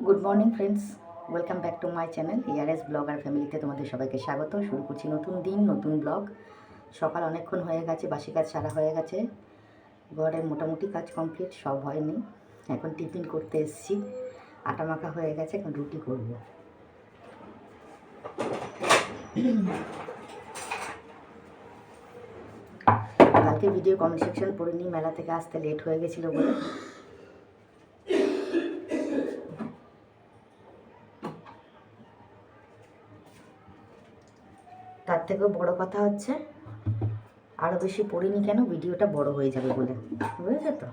Good morning friends, welcome back to my channel ইয়ারএস vlog আর ফ্যামিলিতে তোমাদের সবাইকে স্বাগত। শুরু করছি নতুন দিন, নতুন ব্লগ। সকাল অনেকক্ষণ হয়ে গেছে, বাসি কাজ সারা হয়ে গেছে, ঘরের মোটামুটি কাজ কমপ্লিট, সব হয়নি। এখন টিফিন করতে এসেছি, আটা মাখা হয়ে গেছে, এখন রুটি করব। কালকে ভিডিও কমেন্ট সেকশন পড়িনি, মেলা থেকে আসতে লেট হয়ে গেছিলো বলে। তার থেকেও বড় কথা হচ্ছে আরও বেশি পড়িনি কেন, ভিডিওটা বড় হয়ে যাবে বলে, বুঝেছো তো?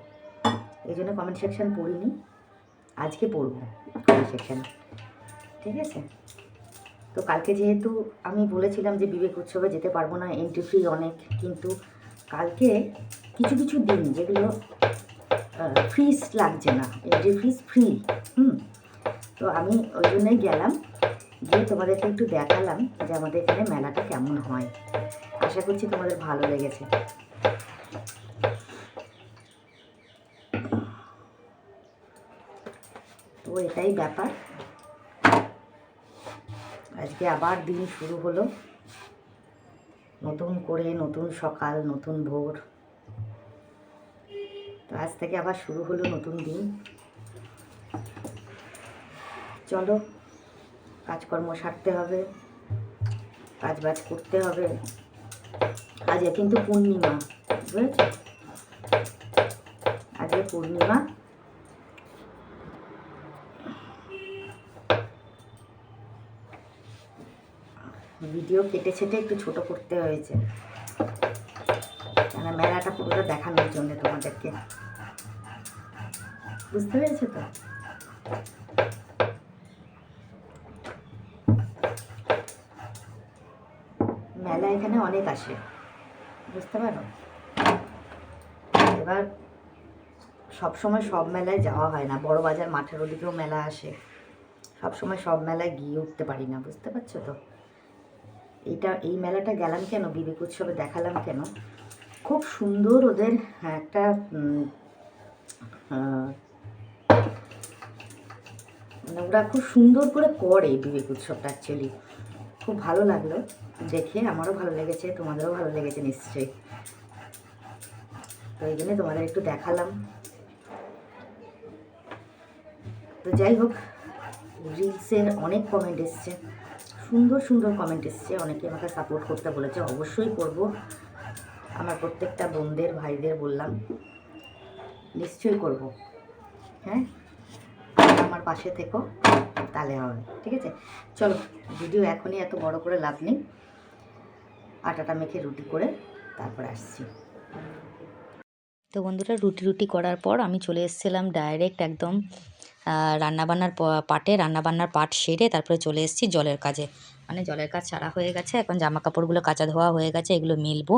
এই জন্য কমেন্ট সেকশন পড়িনি, আজকে পড়বো কমেন্ট সেকশন, ঠিক আছে? তো কালকে যেহেতু আমি বলেছিলাম যে বিবেক উৎসবে যেতে পারবো না, এন্ট্রি ফি অনেক, কিন্তু কালকে কিছু কিছু দিন যেগুলো ফিস লাগছে না, এন্ট্রি ফিস ফ্রি। তো আমি ওই জন্যই গেলাম, গিয়ে তোমাদেরকে একটু দেখালাম যে আমাদের এখানে মেলাটা কেমন হয়। আশা করছি তোমাদের ভালো লেগেছে। তো এটাই ব্যাপার। আজকে আবার দিন শুরু হলো, নতুন করে, নতুন সকাল, নতুন ভোর। তো আজ থেকে আবার শুরু হলো নতুন দিন। চলো, কাজকর্ম সারতে হবে, কাজবাজ করতে হবে। আজকে কিন্তু পূর্ণিমা, বুঝেছ? আজকে পূর্ণিমা। ভিডিও কেটে ছেটে একটু ছোট করতে হয়েছে, মানে মেলাটা পুরোটা দেখানোর জন্য তোমাদেরকে, বুঝতে পেরেছো তো? মেলা এখানে অনেক আসে, বুঝতে পারো? এবার সবসময় সব মেলায় যাওয়া হয় না, বড় বাজার মাঠের ওদিকেও মেলা আসে, সবসময় সব মেলায় গিয়ে উঠতে পারি না, বুঝতে পারছো তো? এই মেলাটা গেলাম কেন, বিবেক উৎসবে দেখালাম কেন, খুব সুন্দর ওদের একটা মানে ওরা খুব সুন্দর করে করে বিবেক উৎসবটা। অ্যাকচুয়ালি খুব ভালো লাগলো দেখে, আমারও ভালো লেগেছে, তোমাদেরও ভালো লেগেছে নিশ্চয়ই। তো এই জন্য তোমাদের একটু দেখালাম। তো যাই হোক, রিলসের অনেক কমেন্ট এসছে, সুন্দর সুন্দর কমেন্ট এসছে, অনেকে আমাকে সাপোর্ট করতে বলেছে, অবশ্যই করব। আমার প্রত্যেকটা বোনদের, ভাইদের বললাম নিশ্চয়ই করব, হ্যাঁ? আমার পাশে থেকো, তাহলে হবে, ঠিক আছে? চলো, ভিডিও এখনই এত বড় করে লাভ নেই, আটাটা মেখে রুটি করে তারপরে আসছি। তো বন্ধুরা, রুটি করার পর আমি চলে এসেছিলাম ডাইরেক্ট একদম রান্নাবান্নার রান্নাবান্নার পাট সেরে তারপরে চলে এসেছি জলের কাজে। মানে জলের কাজ সারা হয়ে গেছে, এখন জামা কাপড়গুলো কাচা ধোয়া হয়ে গেছে, এগুলো মেলবো,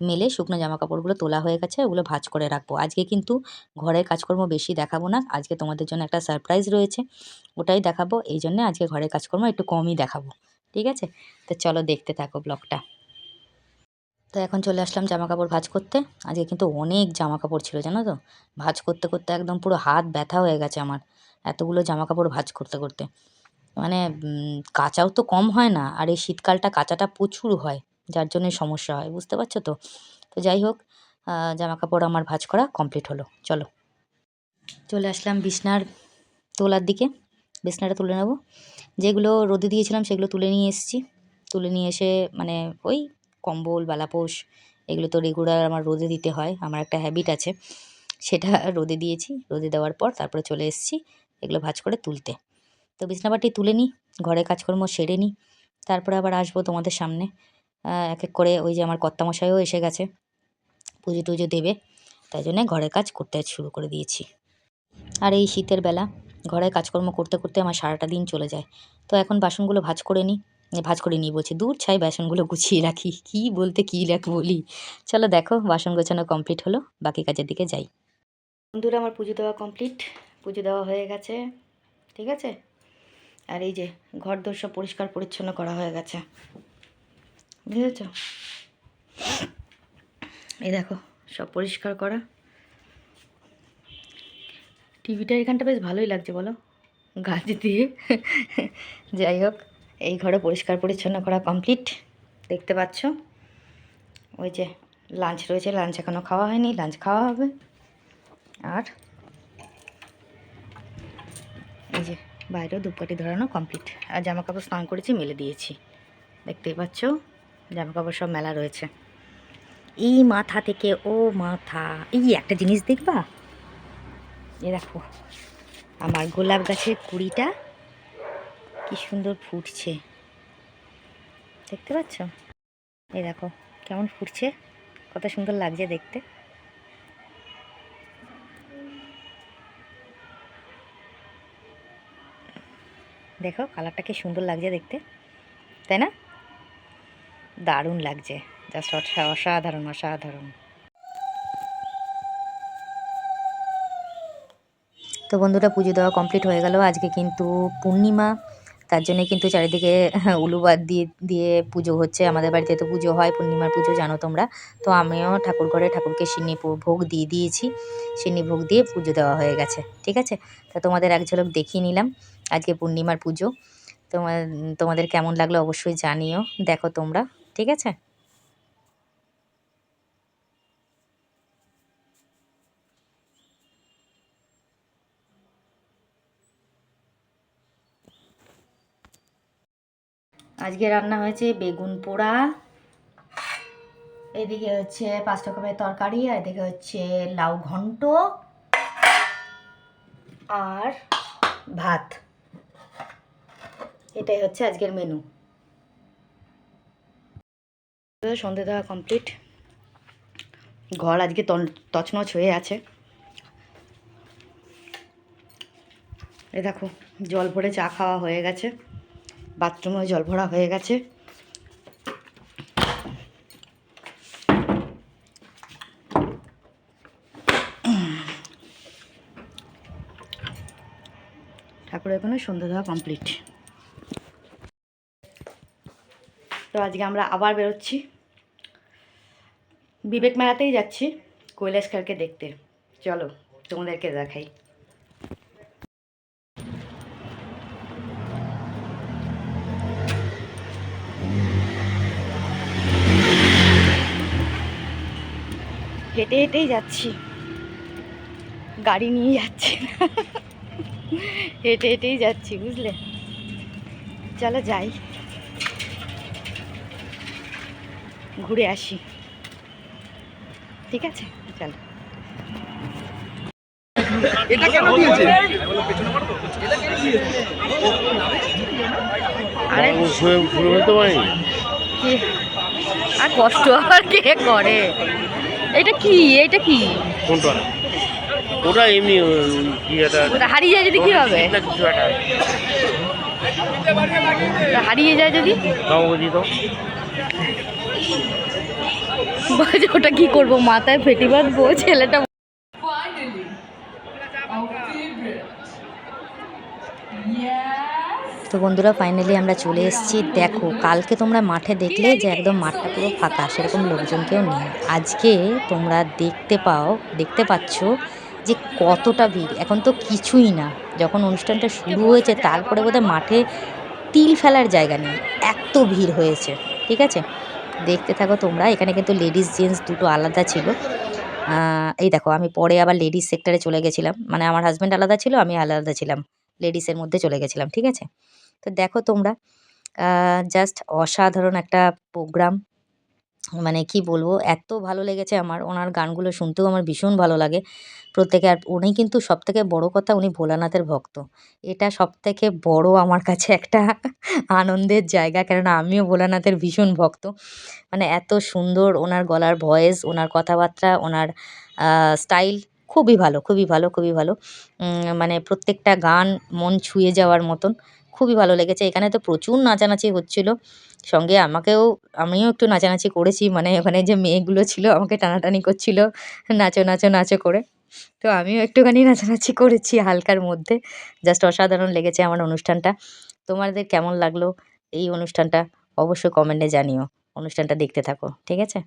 মেলে শুকনো জামা কাপড়গুলো তোলা হয়ে গেছে, ওগুলো ভাঁজ করে রাখবো। আজকে কিন্তু ঘরের কাজকর্ম বেশি দেখাবো না, আজকে তোমাদের জন্য একটা সারপ্রাইজ রয়েছে, ওটাই দেখাবো। এই জন্যে আজকে ঘরের কাজকর্ম একটু কমই দেখাবো, ঠিক আছে? তো চলো, দেখতে থাকো ব্লগটা। তো এখন চলে আসলাম জামা কাপড় ভাঁজ করতে। আজকে কিন্তু অনেক জামা কাপড় ছিল, জানো তো? ভাঁজ করতে করতে একদম পুরো হাত ব্যথা হয়ে গেছে আমার, এতগুলো জামা কাপড় ভাঁজ করতে করতে। মানে কাচাও তো কম হয় না, আর এই শীতকালটা কাচাটা প্রচুর হয়, যার জন্য সমস্যা হয়, বুঝতে পারছো তো? তো যাই হোক, জামা কাপড় আমার ভাঁজ করা কমপ্লিট হলো। চলো, চলে আসলাম বিছনার তোলার দিকে, বিছনাটা তুলে নেব। যেগুলো রোদে দিয়েছিলাম সেগুলো তুলে নিয়ে এসেছি, তুলে নিয়ে এসে মানে ওই কম্বল, বালাপোষ, এগুলো তো রেগুলার আমার রোদে দিতে হয়, আমার একটা হ্যাবিট আছে, সেটা রোদে দিয়েছি। রোদে দেওয়ার পর তারপরে চলে এসেছি এগুলো ভাঁজ করে তুলতে। তো বিছনাবাটি তুলে নিই, ঘরে কাজকর্ম সেরে নিই, তারপরে আবার আসবো তোমাদের সামনে। এক এক করে ওই যে আমার কর্তামশাইও এসে গেছে, পুজো টুজো দেবে, তাই জন্যে ঘরের কাজ করতে শুরু করে দিয়েছি। আর এই শীতের বেলা ঘরের কাজকর্ম করতে করতে আমার সারাটা দিন চলে যায়। তো এখন বাসনগুলো ভাঁজ করে নিই, ভাঁজ করে নিই বলছি, দূর ছাই, বাসনগুলো গুছিয়ে রাখি, কী বলতে কী বলি। চলো দেখো, বাসন গোছানো কমপ্লিট হলো, বাকি কাজের দিকে যাই। বন্ধুরা, আমার পুজো দেওয়া কমপ্লিট, পুজো দেওয়া হয়ে গেছে, ঠিক আছে? আর এই যে ঘর দোর সব পরিষ্কার পরিচ্ছন্ন করা হয়ে গেছে, বুঝেছ? এই দেখো, সব পরিষ্কার করা। টিভিটা এখানটা বেশ ভালোই লাগছে, বলো? গাছ দিয়ে। যাই হোক, এই ঘরে পরিষ্কার পরিচ্ছন্ন করা কমপ্লিট। দেখতে পাচ্ছ ওই যে লাঞ্চ রয়েছে, লাঞ্চ এখনও খাওয়া হয়নি, লাঞ্চ খাওয়া হবে। আর এই যে বাইরেও ধূপকাঠি ধরানো কমপ্লিট। আর জামা কাপড় স্নান করেছি, মেলে দিয়েছি। দেখতেই পাচ্ছ জামা কাপড় সব মেলা রয়েছে। এই মাথা থেকে ও মাথা, এই একটা জিনিস দেখবা, এ দেখো আমার গোলাপ গাছের কুড়িটা কি সুন্দর ফুটছে, দেখতে পাচ্ছ? এই দেখো কেমন ফুটছে, কত সুন্দর লাগছে দেখতে। দেখো কালারটা কি সুন্দর লাগছে দেখতে, তাই না? দারুণ লাগছে, জাস্ট অসাধারণ অসাধারণ। তো বন্ধুরা, পুজো দেওয়া কমপ্লিট হয়ে গেল। আজকে কিন্তু পূর্ণিমা, তার জন্যে কিন্তু চারিদিকে উলুবাদ দিয়ে দিয়ে পুজো হচ্ছে। আমাদের বাড়িতে তো পুজো হয়, পূর্ণিমার পুজো জানো তোমরা। তো আমিও ঠাকুর ঘরে ঠাকুরকে সিন্নি ভোগ দিয়ে দিয়েছি। সিন্নি ভোগ দিয়ে পুজো দেওয়া হয়ে গেছে, ঠিক আছে। তা তোমাদের এক ঝলক দেখিয়ে নিলাম আজকে পূর্ণিমার পুজো। তোমাদের কেমন লাগলো অবশ্যই জানিও, দেখো তোমরা, ঠিক আছে। আজকে রান্না হয়েছে বেগুন পোড়া, এদিকে হচ্ছে 5 রকমের তরকারি, আর এদিকে হচ্ছে লাউ ঘন্ট আর ভাত। এটাই হচ্ছে আজকের মেনু। সন্ধে দেওয়া কমপ্লিট, ঘর আজকে তছনছ হয়ে আছে। এই দেখো জল ভরে চা খাওয়া হয়ে গেছে, বাথরুমেও জল ভরা হয়ে গেছে। ঠাকুরের এখানে সন্ধে দেওয়া কমপ্লিট। তো আজকে আমরা আবার বেরোচ্ছি, বিবেক মেলাতেই যাচ্ছি কৈলাস খেরকে দেখতে। চলো তোমাদেরকে দেখাই। হেঁটে হেঁটেই যাচ্ছি, গাড়ি নিয়ে যাচ্ছি না, হেঁটে হেঁটেই যাচ্ছি, বুঝলে। চলো যাই, ঘুরে আসি, ঠিক আছে। চলো। এটা কেন দিয়েছে? আরে ঘুরে বলতে পারিনি কি আর কষ্ট আর কে করে? এটা কি, এটা কি? কোনটা? ওটা এমনি কি এটা ওটা হারিয়ে যায় যদি কি হবে? না কিছু একটা ওটা হারিয়ে যায় যদি? দাও দিয়ে দাও। বাজে, ওটা কি করবো, মাথায় ফেটি বাঁধবো ছেলেটা। তো বন্ধুরা, ফাইনালি আমরা চলে এসেছি। দেখো কালকে তোমরা মাঠে দেখলে যে একদম মাঠটা পুরো ফাঁকা, সেরকম লোকজন কেউ নেই। আজকে তোমরা দেখতে পাচ্ছ যে কতটা ভিড়। এখন তো কিছুই না, যখন অনুষ্ঠানটা শুরু হয়েছে তারপরে বোধহয় মাঠে তিল ফেলার জায়গা নেই, এত ভিড় হয়েছে, ঠিক আছে। দেখতে থাকো তোমরা। এখানে কিন্তু লেডিস জেন্টস দুটো আলাদা ছিল। এই দেখো আমি পরে আবার লেডিস সেক্টরে চলে গেছিলাম, মানে আমার হাজব্যান্ড আলাদা ছিল, আমি আলাদা ছিলাম, লেডিসের মধ্যে চলে গেছিলাম, ঠিক আছে। তো দেখো তোমরা, জাস্ট অসাধারণ একটা প্রোগ্রাম, মানে কি বলবো, এত ভালো লেগেছে আমার। ওনার গানগুলো শুনতেও আমার ভীষণ ভালো লাগে প্রত্যেকে। আর উনি কিন্তু সবথেকে বড় কথা, উনি ভোলানাথের ভক্ত। এটা সবথেকে বড় আমার কাছে একটা আনন্দের জায়গা, কেননা আমিও ভোলানাথের ভীষণ ভক্ত। মানে এত সুন্দর ওনার গলার ভয়েস, ওনার কথাবার্তা, ওনার স্টাইল খুবই ভালো, খুবই ভালো, খুবই ভালো। মানে প্রত্যেকটা গান মন ছুঁয়ে যাওয়ার মতন, খুবই ভালো লেগেছে। এখানে তো প্রচুর নাচানাচি হচ্ছিল, সঙ্গে আমিও একটু নাচানাচি করেছি। মানে ওখানে যে মেয়েগুলো ছিল আমাকে টানাটানি করছিল, নাচো নাচো নাচো করে। তো আমিও একটুখানি নাচানাচি করেছি হালকার মধ্যে। জাস্ট অসাধারণ লেগেছে আমার অনুষ্ঠানটা। তোমাদের কেমন লাগলো এই অনুষ্ঠানটা অবশ্যই কমেন্টে জানিও। অনুষ্ঠানটা দেখতে থাকো, ঠিক আছে।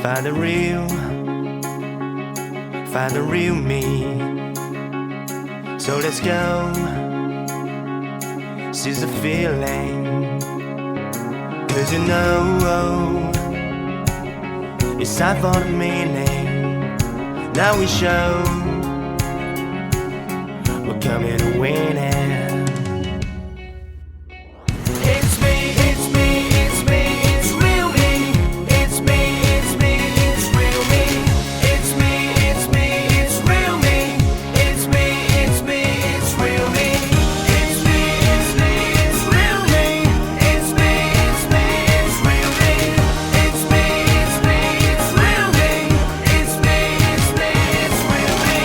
Find the real me. So let's go. Seize the feeling. 'Cause you know it's time for the meaning. Now we show we're coming to win it. It's me, it's me, it's me, it's real me. It's me, it's me, it's real me. It's me, it's me, it's real me. It's me, it's me, it's real me. It's me, it's me, it's real me. It's me, it's me, it's real me. It's me, it's me, it's real me. It's me, it's me, it's real me.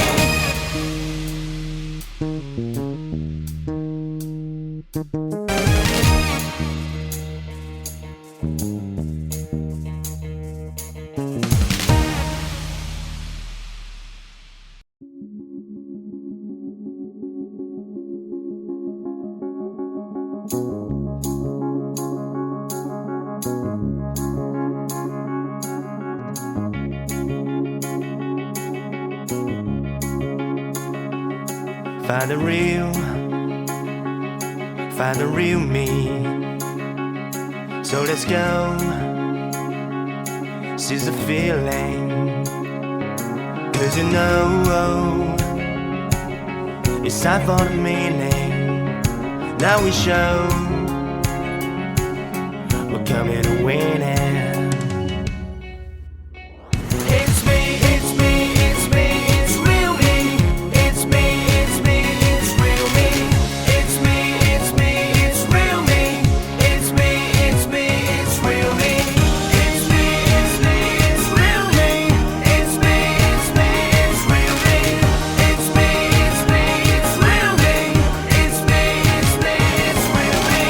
Find the real me. So let's go. Seize the feeling. 'Cause you know it's time for the meaning. Now we show we're coming to win it. It's me, it's me, it's me, it's real me. It's me, it's me, it's real me. It's me, it's me, it's real me. It's me, it's me, it's real me. It's me, it's me, it's real me. It's me, it's me, it's real me. It's me, it's me, it's real me. It's me, it's me, it's real me.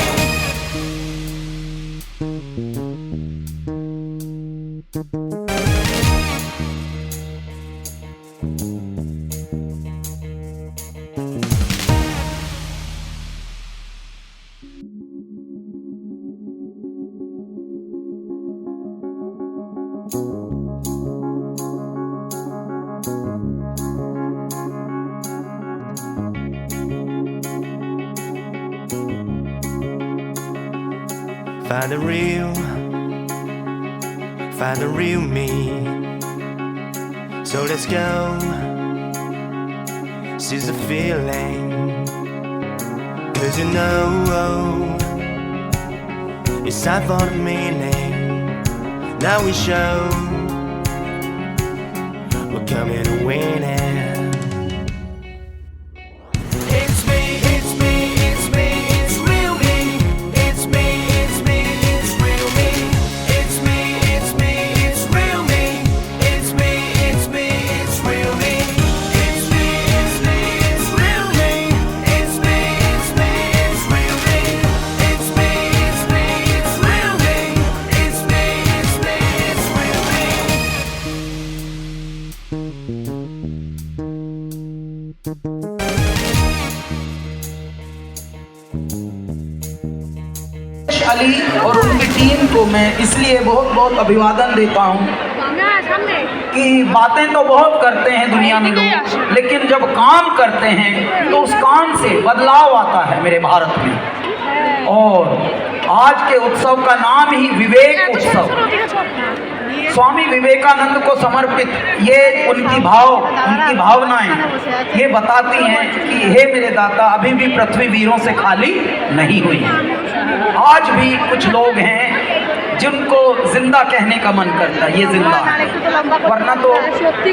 Find the real me. So let's go. Seize the feeling. 'Cause you know it's time for the meaning. Now we show we're coming to win it. It's me, it's me, it's me, it's real me. It's me, it's me, it's real me. It's me, it's me, it's real me. It's me, it's me, it's real me. It's me, it's me, it's real me. It's me, it's me, it's real me. It's me, it's me, it's real me. It's me, it's me, it's real me. Ali और उनकी team को मैं इसलिए बहुत बहुत अभिवादन देता हूँ कि बातें तो बहुत करते हैं दुनिया में लोग, लेकिन जब काम करते हैं तो उस काम से बदलाव आता है मेरे भारत में। और आज के उत्सव का नाम ही विवेक उत्सव, स्वामी विवेकानंद को समर्पित। ये उनकी भावनाएं ये बताती हैं कि हे मेरे दाता, अभी भी पृथ्वी वीरों से खाली नहीं हुई है। आज भी कुछ लोग हैं जिनको जिंदा कहने का मन करता है, ये जिंदा है, वरना तो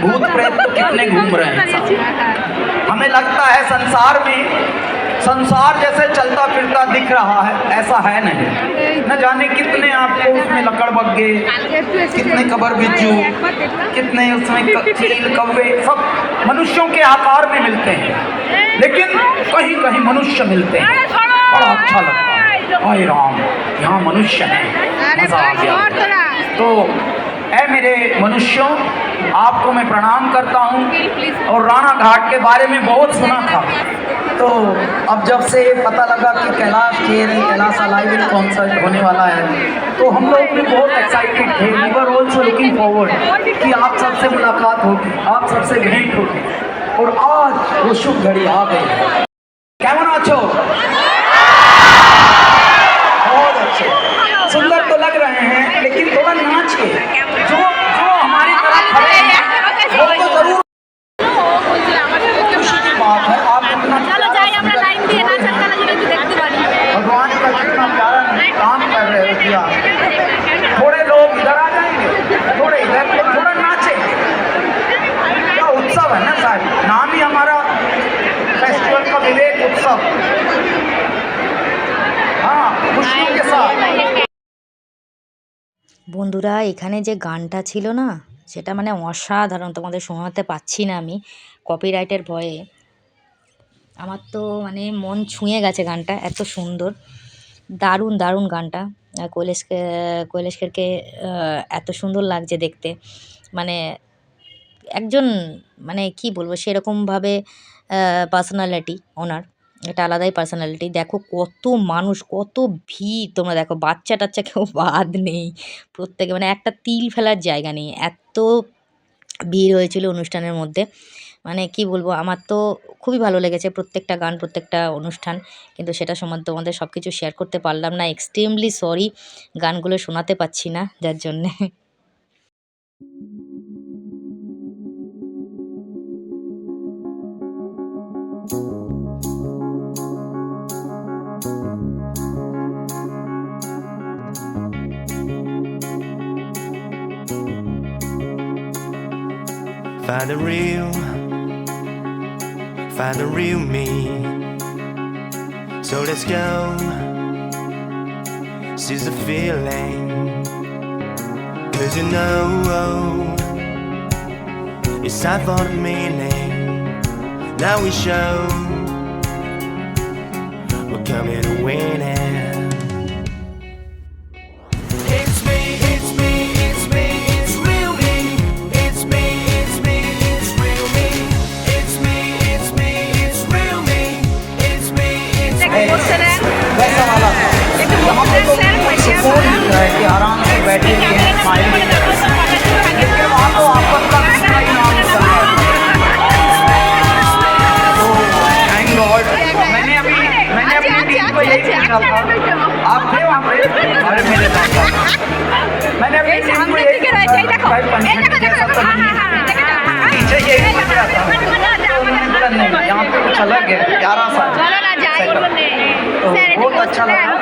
भूत प्रेत तो कितने घूम रहे हैं। हमें लगता है संसार जैसे चलता फिरता दिख रहा है, ऐसा है नहीं। न जाने कितने आपको उसमें लकड़बग्गे, कितने कबर बिच्छू, कितने उसमें चील कौवे, सब मनुष्यों के आकार में मिलते हैं, लेकिन कहीं कहीं मनुष्य मिलते हैं। बड़ा अच्छा लगता है, हाय राम, यहाँ मनुष्य है, मजा आ गया। तो ऐ मेरे मनुष्यों, आपको मैं प्रणाम करता हूँ। और राणा घाट के बारे में बहुत सुना था, तो अब जब से पता लगा कि Kailash Kher and Kailash live in concert होने वाला है तो हम लोग भी बहुत एक्साइटेड थे। We were also looking forward कि आप सबसे मुलाकात होगी, आप सबसे भेंट होगी, और आज वो शुभ घड़ी आ गई। केमन आछो? बहुत अच्छे, सुंदर तो लग रहे हैं, लेकिन थोड़ा नाचिए। जो जो हमारी तरफ खड़े हैं वो तो जरूर खुशी की बात है। आप इतना भगवान का कितना प्यारा काम कर रहे हो किया। थोड़े लोग इधर आ जाएंगे, थोड़े इधर, थोड़ा नाचेंगे। क्या उत्सव है ना साहब, नाम ही हमारा फेस्टिवल का विवेक उत्सव। हाँ, खुशियों के साथ। বন্ধুরা এখানে যে গানটা ছিল না সেটা মানে অসাধারণ, তোমাদের শোনাতে পাচ্ছি না আমি কপিরাইটের ভয়ে। আমার তো মানে মন ছুঁয়ে গেছে গানটা, এত সুন্দর, দারুণ দারুণ গানটা। কৈলাসকে এত সুন্দর লাগছে দেখতে, মানে একজন মানে কি বলবো সেরকমভাবে পার্সোনালিটি ওনার, এটা আলাদাই পার্সোনালিটি। দেখো কত মানুষ, কত ভিড়, তোমরা দেখো বাচ্চা টাচ্চা কেউ বাদ নেই, প্রত্যেকে মানে একটা তিল ফেলার জায়গা নেই, এত ভিড় হয়েছিল অনুষ্ঠানের মধ্যে। মানে কি বলবো, আমার তো খুবই ভালো লেগেছে প্রত্যেকটা গান, প্রত্যেকটা অনুষ্ঠান, কিন্তু সেটা সমান তোমাদের সব কিছু শেয়ার করতে পারলাম না। এক্সট্রিমলি সরি, গানগুলো শোনাতে পাচ্ছি না যার জন্যে। Find the real me. So let's go. Seize the feeling. 'Cause you know it's time for the meaning. Now we show we're coming to win it. It's me, it's me, it's me, it's real me. It's me, it's me, it's real me. It's me, it's me, it's real me. It's me, it's me. वैसा वाला यहाँ पे तो सुकून मिलता है कि आराम से बैठे हैं, स्माइल भी कर रहे हैं। लेकिन वहाँ तो आपस का कितना ही नाम चल रहा है। तो थैंक गॉड। मैंने अपनी टीम को यही पूछा था, आप थे वहाँ पे? अरे मेरे साथ मैंने अपनी टीम को यही पूछा था, भाई पंचायत जैसा तो नहीं, पीछे यही पूछ रहा था। तो उन्होंने बोला नहीं, यहाँ पे कुछ अलग है, प्यारा सा तो बहुत अच्छा लगा।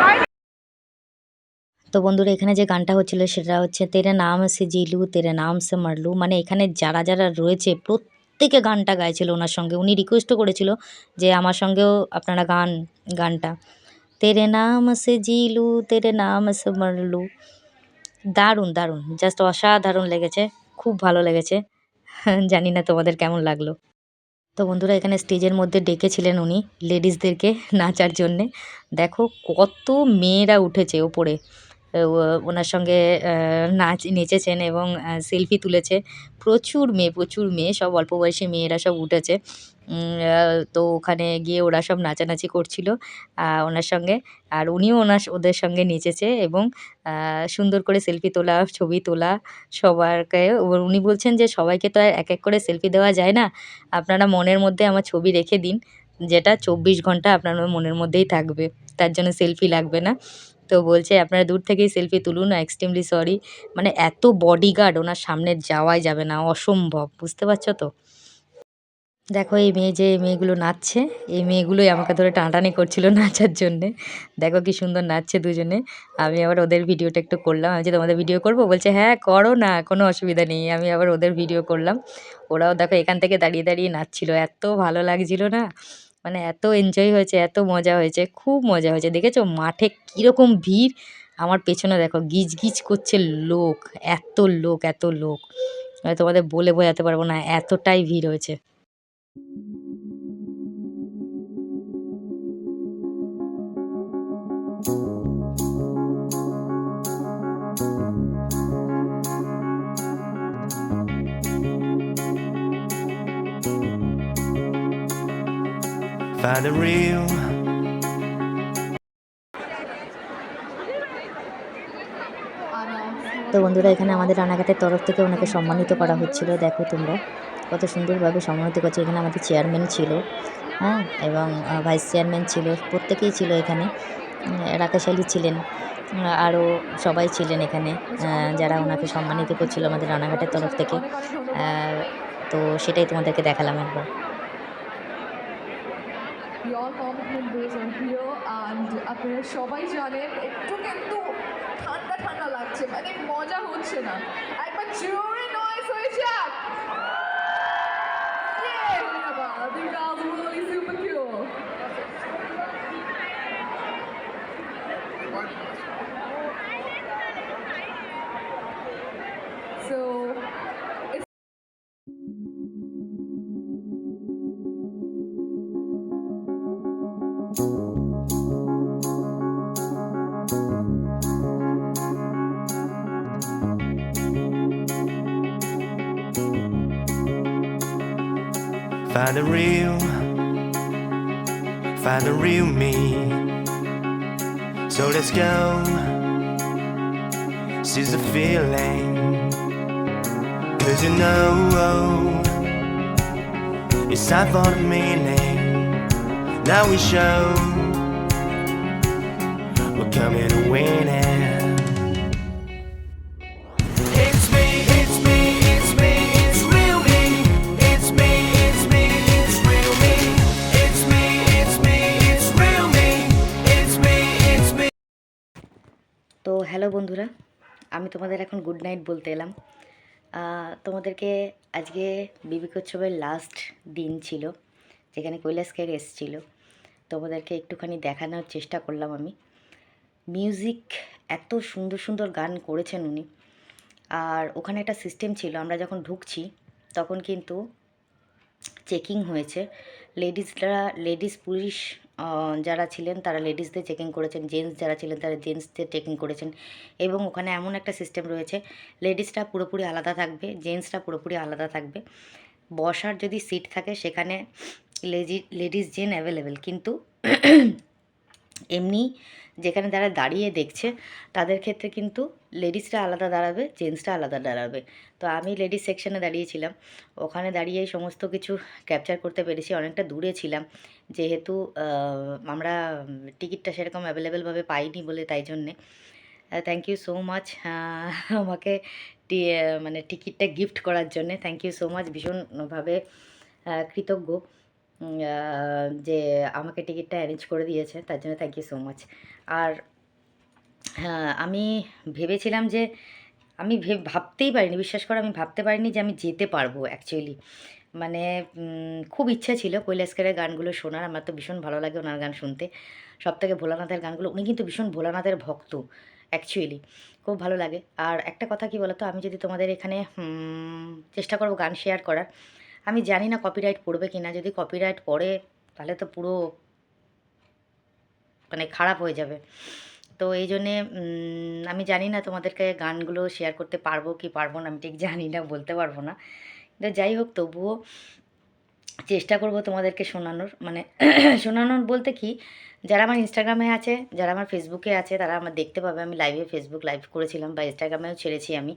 তো বন্ধুরা এখানে যে গানটা হচ্ছিল সেটা হচ্ছে তেরে নাম সে জিলু তেরে নাম সে মারলু, মানে এখানে যারা যারা রয়েছে প্রত্যেকে গানটা গাইছিল ওনার সঙ্গে। উনি রিকোয়েস্টও করেছিল যে আমার সঙ্গেও আপনারা গানটা তেরে নাম সে জিলু তেরে নাম সে মারলু। দারুণ দারুণ, জাস্ট অসাধারণ লেগেছে, খুব ভালো লেগেছে। জানি না তোমাদের কেমন লাগলো। তো বন্ধুরা এখানে স্টেজের মধ্যে ডেকেছিলেন উনি লেডিসদেরকে নাচার জন্যে। দেখো কত মেয়েরা উঠেছে ওপরে, ওনার সঙ্গে নেচেছেন এবং সেলফি তুলেছে। প্রচুর মেয়ে, সব অল্প বয়সী মেয়েরা সব উঠেছে। তো ওখানে গিয়ে ওরা সব নাচানাচি করছিল ওনার সঙ্গে, আর উনিও ওদের সঙ্গে নেচেছে এবং সুন্দর করে সেলফি তোলা, ছবি তোলা সবারকে। উনি বলছেন যে সবাইকে তো আর এক এক করে সেলফি দেওয়া যায় না, আপনারা মনের মধ্যে আমার ছবি রেখে দিন, যেটা 24 ঘন্টা আপনার মনের মধ্যেই থাকবে, তার জন্য সেলফি লাগবে না। তো বলছে আপনারা দূর থেকেই সেলফি তুলুন। এক্সট্রিমলি সরি, মানে এত বডিগার্ড, ওনার সামনে যাওয়াই যাবে না, অসম্ভব, বুঝতে পারছো তো। দেখো এই মেয়েগুলো নাচছে, এই মেয়েগুলোই আমাকে ধরে টানাটানি করছিল নাচার জন্যে। দেখো কি সুন্দর নাচছে দুজনে। আমি আবার ওদের ভিডিওটা একটু করলাম, আমি যে তোমাদের ভিডিও করবো, বলছে হ্যাঁ করো না, কোনো অসুবিধা নেই। আমি আবার ওদের ভিডিও করলাম। ওরাও দেখো এখান থেকে দাঁড়িয়ে দাঁড়িয়ে নাচছিল, এত ভালো লাগছিল না, মানে এত এনজয় হয়েছে, এত মজা হয়েছে, খুব মজা হয়েছে। দেখেছো মাঠে কীরকম ভিড়, আমার পেছনে দেখো গিজ গিজ করছে লোক, এত লোক এত লোক, আমি তোমাদের বলে বোঝাতে পারবো না, এতটাই ভিড় হয়েছে। Find the real. তো বন্ধুরা, এখানে আমাদের রানাঘাটের তরফ থেকে ওনাকে সম্মানিত করা হচ্ছিল। দেখো তোমরা কত সুন্দরভাবে সম্মানিত করছে। এখানে আমাদের চেয়ারম্যান ছিল, হ্যাঁ, এবং ভাইস চেয়ারম্যান ছিল, প্রত্যেকেই ছিল এখানে। রাকেশ আলী ছিলেন, আরও সবাই ছিলেন এখানে, যারা ওনাকে সম্মানিত করছিল আমাদের রানাঘাটের তরফ থেকে। তো সেটাই তোমাদেরকে দেখালাম একবার। Your commitment goes on here and আপনারা সবাই জানেন একটু কিন্তু ঠান্ডা ঠান্ডা লাগছে, মানে মজা হচ্ছে না। একবার জোরে নয়েজ হয়ে যাক। Yeah, I think that was really super cool. So it's Find the real. Find the real me. So let's go. Seize the feeling. 'Cause you know it's time for the meaning. Now we show we're coming to win it. It's me, it's me, it's me, it's real me. It's me, it's me, it's real me. It's me, it's me, it's real me. It's me, it's me. তো hello বন্ধুরা, আমি তোমাদের এখন good night বলতে এলাম। তোমাদেরকে আজকে বিবিকোৎসবের last দিন ছিল, যেখানে কৈলাস খের এসেছিলো। তোমাদেরকে একটুখানি দেখানোর চেষ্টা করলাম আমি। মিউজিক, এত সুন্দর সুন্দর গান করেছেন উনি। আর ওখানে একটা সিস্টেম ছিল, আমরা যখন ঢুকছি তখন কিন্তু চেকিং হয়েছে। লেডিস পুলিশ যারা ছিলেন তারা লেডিসদের চেকিং করেছেন, জেন্টস যারা ছিলেন তারা জেন্টসদের চেকিং করেছেন। এবং ওখানে এমন একটা সিস্টেম রয়েছে, লেডিসরা পুরোপুরি আলাদা থাকবে, জেন্টসরা পুরোপুরি আলাদা থাকবে। বসার যদি সিট থাকে সেখানে লেডিস জেন্ট অ্যাভেলেবেল, কিন্তু এমনি যেখানে তারা দাঁড়িয়ে দেখছে তাদের ক্ষেত্রে কিন্তু লেডিসরা আলাদা দাঁড়াবে, জেন্টসরা আলাদা দাঁড়াবে। তো আমি লেডিস সেকশনে দাঁড়িয়েছিলাম, ওখানে দাঁড়িয়ে সমস্ত কিছু ক্যাপচার করতে পেরেছি। অনেকটা দূরে ছিলাম যেহেতু আমরা টিকিটটা সেরকম অ্যাভেলেবেলভাবে পাইনি বলে, তাই জন্যে থ্যাংক ইউ সো মাচ আমাকে মানে টিকিটটা গিফট করার জন্যে। থ্যাংক ইউ সো মাচ, ভীষণভাবে কৃতজ্ঞ যে আমাকে টিকিটটা অ্যারেঞ্জ করে দিয়েছে, তার জন্য থ্যাংক ইউ সো মাচ। আর হ্যাঁ, আমি ভেবেছিলাম যে আমি ভাবতেই পারিনি, বিশ্বাস করো, আমি ভাবতে পারিনি যে আমি যেতে পারবো অ্যাকচুয়ালি। মানে খুব ইচ্ছা ছিল কৈলাস খেরের গানগুলো শোনার। আমার তো ভীষণ ভালো লাগে ওনার গান শুনতে, সবথেকে ভোলানাথের গানগুলো। উনি কিন্তু ভীষণ ভোলানাথের ভক্ত অ্যাকচুয়ালি, খুব ভালো লাগে। আর একটা কথা কি বলতো, আমি যদি তোমাদের এখানে চেষ্টা করবো গান শেয়ার করার, আমি জানি না কপিরাইট পড়বে কি না। যদি কপিরাইট পড়ে তাহলে তো পুরো মানে খারাপ হয়ে যাবে। তো এই জন্যে আমি জানি না তোমাদেরকে গানগুলো শেয়ার করতে পারবো কি পারবো না, আমি ঠিক জানি না, বলতে পারবো না। কিন্তু যাই হোক, তবুও চেষ্টা করব তোমাদেরকে শোনানোর। মানে শোনানোর বলতে কি, যারা আমার ইনস্টাগ্রামে আছে, যারা আমার ফেসবুকে আছে, তারা আমার দেখতে পাবে। আমি ফেসবুক লাইভ করেছিলাম, বা ইনস্টাগ্রামেও ছেড়েছি আমি,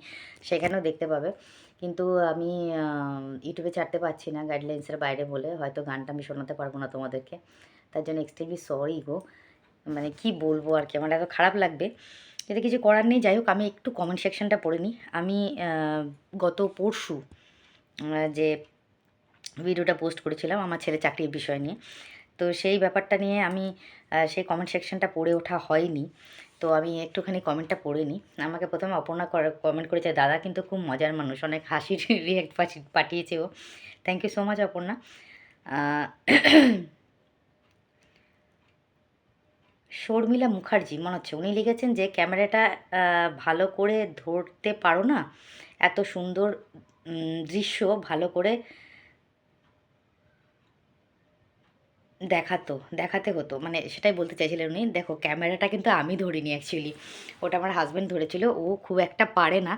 সেখানেও দেখতে পাবে। কিন্তু আমি ইউটিউবে ছাড়তে পারছি না গাইডলাইন্সের বাইরে বলে, হয়তো গানটা আমি শোনাতে পারবো না তোমাদেরকে, তার জন্য এক্সট্রিমলি সরি গো। মানে কি বলবো আর কি, আমার এত খারাপ লাগবে, এতে কিছু করার নেই। যাই হোক, আমি একটু কমেন্ট সেকশনটা পড়ে নিই। আমি গত পরশু যে ভিডিওটা পোস্ট করেছিলাম আমার ছেলে চাকরির বিষয় নিয়ে, তো সেই ব্যাপারটা নিয়ে আমি সেই কমেন্ট সেকশনটা পড়ে ওঠা হয়নি, তো আমি একটুখানি কমেন্টটা পড়ে নিই। আমাকে প্রথমে অপর্ণা কমেন্ট করেছে, দাদা কিন্তু খুব মজার মানুষ, অনেক হাসির রিয়াক্ট পাঠিয়েছে ও। Thank you so much Aparna. Sharmila Mukherjee মনে হচ্ছে, উনি লিখেছেন যে ক্যামেরাটা ভালো করে ধরতে পারো না, এত সুন্দর দৃশ্য ভালো করে দেখাতে হতো, মানে সেটাই বলতে চাইছিলেন উনি। দেখো, ক্যামেরাটা কিন্তু আমি ধরিনি অ্যাকচুয়ালি, ওটা আমার হাজব্যান্ড ধরেছিল। ও খুব একটা পারে না,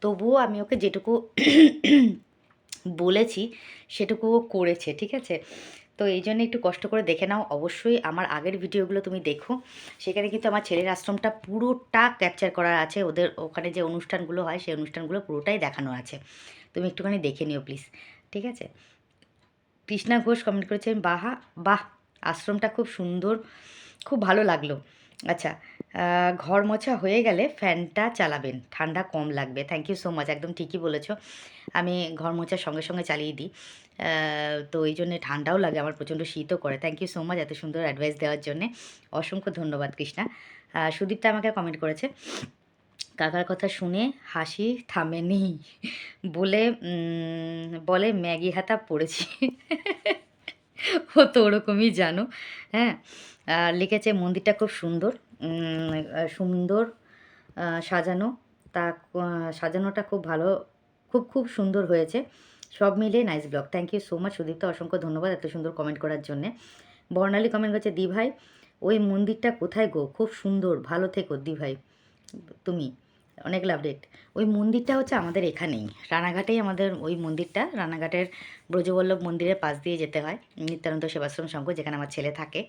তবুও আমি ওকে যেটুকু বলেছি সেটুকু ও করেছে, ঠিক আছে। তো এই জন্য একটু কষ্ট করে দেখে নাও। অবশ্যই আমার আগের ভিডিওগুলো তুমি দেখো, সেখানে কিন্তু আমার ছেলের আশ্রমটা পুরোটা ক্যাপচার করা আছে। ওদের ওখানে যে অনুষ্ঠানগুলো হয় সেই অনুষ্ঠানগুলো পুরোটাই দেখানো আছে, তুমি একটুখানি দেখে নিও প্লিজ, ঠিক আছে। কৃষ্ণা ঘোষ কমেন্ট করেছেন, বাহা বাহ, আশ্রমটা খুব সুন্দর, খুব ভালো লাগলো। আচ্ছা, ঘর মোছা হয়ে গেলে ফ্যানটা চালাবেন, ঠান্ডা কম লাগবে। থ্যাংক ইউ সো মাচ, একদম ঠিকই বলেছো। আমি ঘর মোছার সঙ্গে সঙ্গে চালিয়ে দিই, তো এই জন্যে ঠান্ডাও লাগে, আমার প্রচণ্ড শীতও করে। থ্যাংক ইউ সো মাচ এত সুন্দর অ্যাডভাইস দেওয়ার জন্যে, অসংখ্য ধন্যবাদ কৃষ্ণা। সুদীপ্তা আমাকে কমেন্ট করেছে, কাকার কথা শুনে হাসি থামেনি, বলে বলে ম্যাগি হাতা পড়েছি। ও তো ওরকমই জানো। হ্যাঁ, লিখেছে মন্দিরটা খুব সুন্দর, সুন্দর সাজানো, তা সাজানোটা খুব ভালো, খুব খুব সুন্দর হয়েছে, সব মিলে nice blog. Thank you so much Sudipta, অসংখ্য ধন্যবাদ এত সুন্দর কমেন্ট করার জন্যে। বর্ণালী কমেন্ট করছে, দি ভাই ওই মন্দিরটা কোথায় গো, খুব সুন্দর, ভালো থেকো দি ভাই তুমি, অনেক লাভ রেট। ওই মন্দিরটা হচ্ছে আমাদের এখানেই, রানাঘাটেই আমাদের ওই মন্দিরটা, রানাঘাটের ব্রজবল্লভ মন্দিরের পাশ দিয়ে যেতে হয়, নিত্যানন্দ সেবাশ্রম সংঘ যেখানে আমার ছেলে থাকে,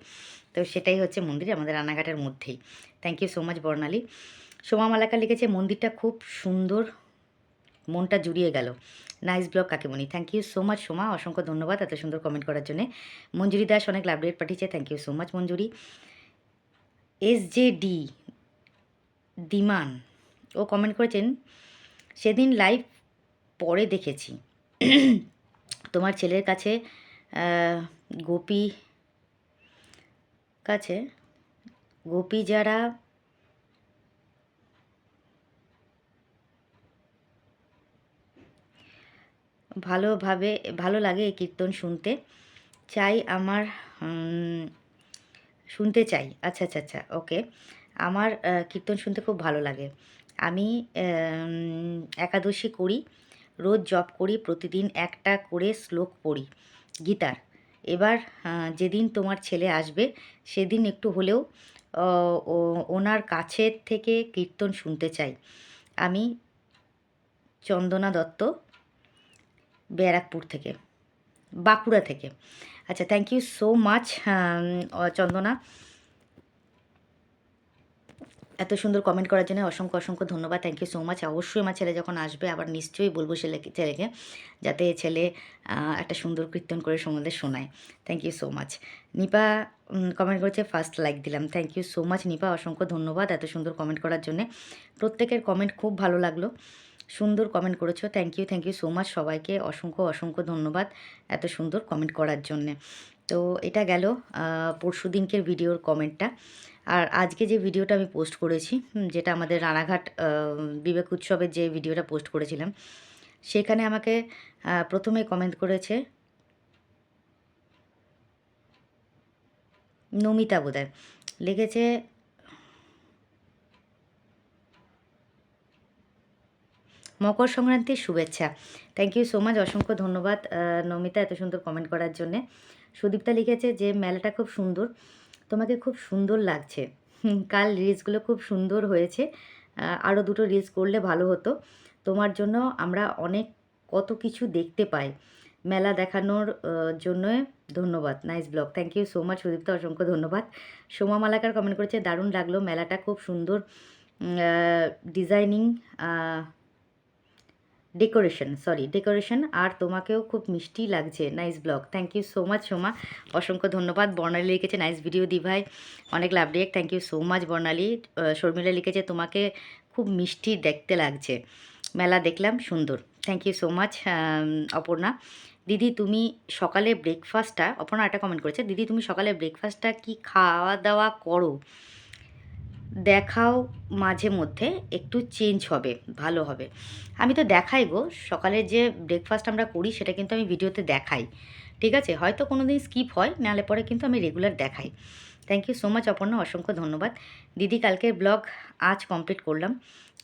তো সেটাই হচ্ছে মন্দির আমাদের রানাঘাটের মধ্যেই। Thank you so much Barnali. Soma Malaka লিখেছে, মন্দিরটা খুব সুন্দর, মনটা জুড়িয়ে গেল, নাইস ব্লগ কাকিমণি। Thank you so much Soma, অসংখ্য ধন্যবাদ এত সুন্দর কমেন্ট করার জন্য। মঞ্জুরি দাস অনেক লাভ রেট পাঠিয়েছে, thank you so much Manjuri. SJD Diman ও কমেন্ট করেছেন, সেদিন লাইভ পরে দেখেছি, তোমার ছেলের কাছে গোপী যারা ভালো লাগে এই কীর্তন শুনতে চাই, আমার শুনতে চাই। আচ্ছা আচ্ছা আচ্ছা, ওকে, আমার কীর্তন শুনতে খুব ভালো লাগে। আমি একাদশী করি, রোজ জপ করি, প্রতিদিন একটা করে শ্লোক পড়ি গীতার। এবার যেদিন তোমার ছেলে আসবে সেদিন একটু হলেও ওনার কাছের থেকে কীর্তন শুনতে চাই। আমি চন্দনা দত্ত, ব্যারাকপুর থেকে, বাঁকুড়া থেকে। আচ্ছা, thank you so much Chandana, এত সুন্দর কমেন্ট করার জন্য অসংখ্য অসংখ্য ধন্যবাদ। Thank you so much. অবশ্যই আমার ছেলে যখন আসবে আবার নিশ্চয়ই বলবো ছেলেকে যাতে ছেলে একটা সুন্দর কীর্তন করে সমাজে শোনায়। Thank you so much. Nipa comment করেছে, ফার্স্ট লাইক দিলাম। Thank you so much Nipa, অসংখ্য ধন্যবাদ এত সুন্দর কমেন্ট করার জন্যে। প্রত্যেকের কমেন্ট খুব ভালো লাগলো, সুন্দর কমেন্ট করেছো। থ্যাংক ইউ সো মাচ সবাইকে, অসংখ্য অসংখ্য ধন্যবাদ এত সুন্দর কমেন্ট করার জন্যে। তো এটা গেল পরশু দিনকের ভিডিওর কমেন্টটা। আর আজকে যে ভিডিওটা আমি পোস্ট করেছি, যেটা আমাদের রানাঘাট বিবেক উৎসবের যে ভিডিওটা পোস্ট করেছিলাম, সেখানে আমাকে প্রথমে কমেন্ট করেছে নমিতা বোধহয়, লিখেছে মকর সংক্রান্তির শুভেচ্ছা। থ্যাংক ইউ সো মাচ, অসংখ্য ধন্যবাদ নমিতা এত সুন্দর কমেন্ট করার জন্যে। সুদীপ্তা লিখেছে যে মেলাটা খুব সুন্দর, তোমাকে খুব সুন্দর লাগছে, কাল রিলসগুলো খুব সুন্দর হয়েছে, আরও দুটো রিলস করলে ভালো হতো, তোমার জন্য আমরা অনেক কত কিছু দেখতে পাই, মেলা দেখানোর জন্য ধন্যবাদ, nice blog. Thank you so much Sudipta, অসংখ্য ধন্যবাদ। সোমা মালাকার কমেন্ট করেছে, দারুণ লাগলো, মেলাটা খুব সুন্দর ডিজাইনিং, ডেকোরেশন, আর তোমাকেও খুব মিষ্টি লাগছে, nice blog. Thank you so much Soma, অসংখ্য ধন্যবাদ। বর্ণালী লিখেছে, নাইস ভিডিও দি ভাই, অনেক love react. Thank you so much Barnali. Sharmila লিখেছে, তোমাকে খুব মিষ্টি দেখতে লাগছে, মেলা দেখলাম সুন্দর। Thank you so much Aparna. দিদি তুমি সকালে ব্রেকফাস্টটা, অপর্ণা একটা কমেন্ট করেছে, দিদি তুমি সকালে ব্রেকফাস্টটা কি খাওয়া দাওয়া করো, দেখাও, মাঝে মধ্যে একটু চেঞ্জ হবে, ভালো হবে। আমি তো দেখাই গো, সকালে যে ব্রেকফাস্ট আমরা করি সেটা কিন্তু আমি ভিডিওতে দেখাই, ঠিক আছে, হয়তো কোনো দিন স্কিপ হয়, নাহলে পরে কিন্তু আমি রেগুলার দেখাই। Thank you so much Aparna, অসংখ্য ধন্যবাদ। দিদি কালকের ব্লগ আজ কমপ্লিট করলাম,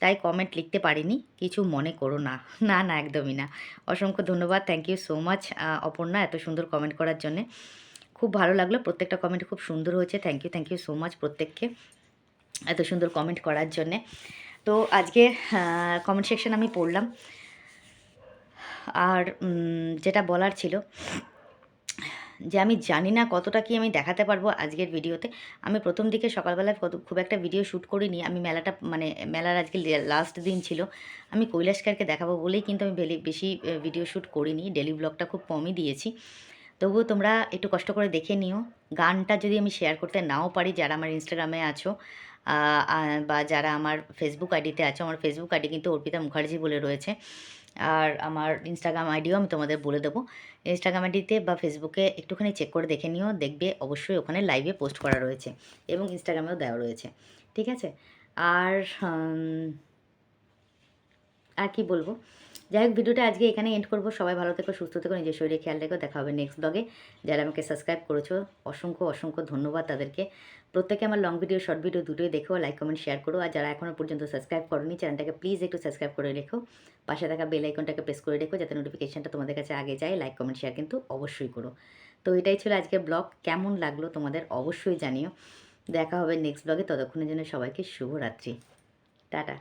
তাই কমেন্ট লিখতে পারিনি, কিছু মনে করো না। না না, একদমই না, অসংখ্য ধন্যবাদ। Thank you so much Aparna এত সুন্দর কমেন্ট করার জন্যে, খুব ভালো লাগলো, প্রত্যেকটা কমেন্ট খুব সুন্দর হয়েছে। থ্যাংক ইউ সো মাচ প্রত্যেককে এত সুন্দর কমেন্ট করার জন্যে। তো আজকে কমেন্ট সেকশন আমি পড়লাম, আর যেটা বলার ছিল যে আমি জানি না কতটা কি আমি দেখাতে পারবো আজকের ভিডিওতে। আমি প্রথম দিকে সকালবেলায় খুব একটা ভিডিও শ্যুট করিনি। আমি মেলার আজকে লাস্ট দিন ছিল। আমি কৈলাসকারকে দেখাবো বলেই কিন্তু আমি বেশি ভিডিও শ্যুট করিনি, ডেলি ব্লগটা খুব কমই দিয়েছি। তবুও তোমরা একটু কষ্ট করে দেখে নিও। গানটা যদি আমি শেয়ার করতে নাও পারি, যারা আমার ইনস্টাগ্রামে আছো বা যারা আমার ফেসবুক আইডিতে আছো, আমার ফেসবুক আইডি কিন্তু অর্পিতা মুখার্জি বলে রয়েছে, আর আমার ইনস্টাগ্রাম আইডিও আমি তোমাদের বলে দেবো। ইনস্টাগ্রাম আইডিতে বা ফেসবুকে একটুখানি চেক করে দেখে নিও, দেখবে অবশ্যই ওখানে লাইভে পোস্ট করা রয়েছে এবং ইনস্টাগ্রামেও দেওয়া রয়েছে, ঠিক আছে? আর আর কি বলবো, যাই হোক ভিডিওটা আজকে এখানে এন্ড করবো। সবাই ভালো থেকো, সুস্থ থেকো, নিজের শরীরে খেয়াল রেখো। দেখা হবে নেক্সট ব্লগে। যারা আমাকে সাবস্ক্রাইব করেছো অসংখ্য অসংখ্য ধন্যবাদ তাদেরকে। প্রত্যেকে আমার লং ভিডিও শর্ট ভিডিও দুটোই দেখো, লাইক কমেন্ট শেয়ার করো। আর যারা এখনও পর্যন্ত সাবস্ক্রাইব করোনি চ্যানেলটাকে প্লিজ একটু সাবস্ক্রাইব করে রেখো, পাশে থাকা বেল আইকনটাকে প্রেস করে রেখো যাতে নোটিফিকেশনটা তোমাদের কাছে আগে যায়। লাইক কমেন্ট শেয়ার কিন্তু অবশ্যই করো। তো এটাই ছিল আজকের ব্লগ। কেমন লাগলো তোমাদের অবশ্যই জানিও। দেখা হবে নেক্সট ব্লগে, ততক্ষণের জন্য সবাইকে শুভরাত্রি, টাটা।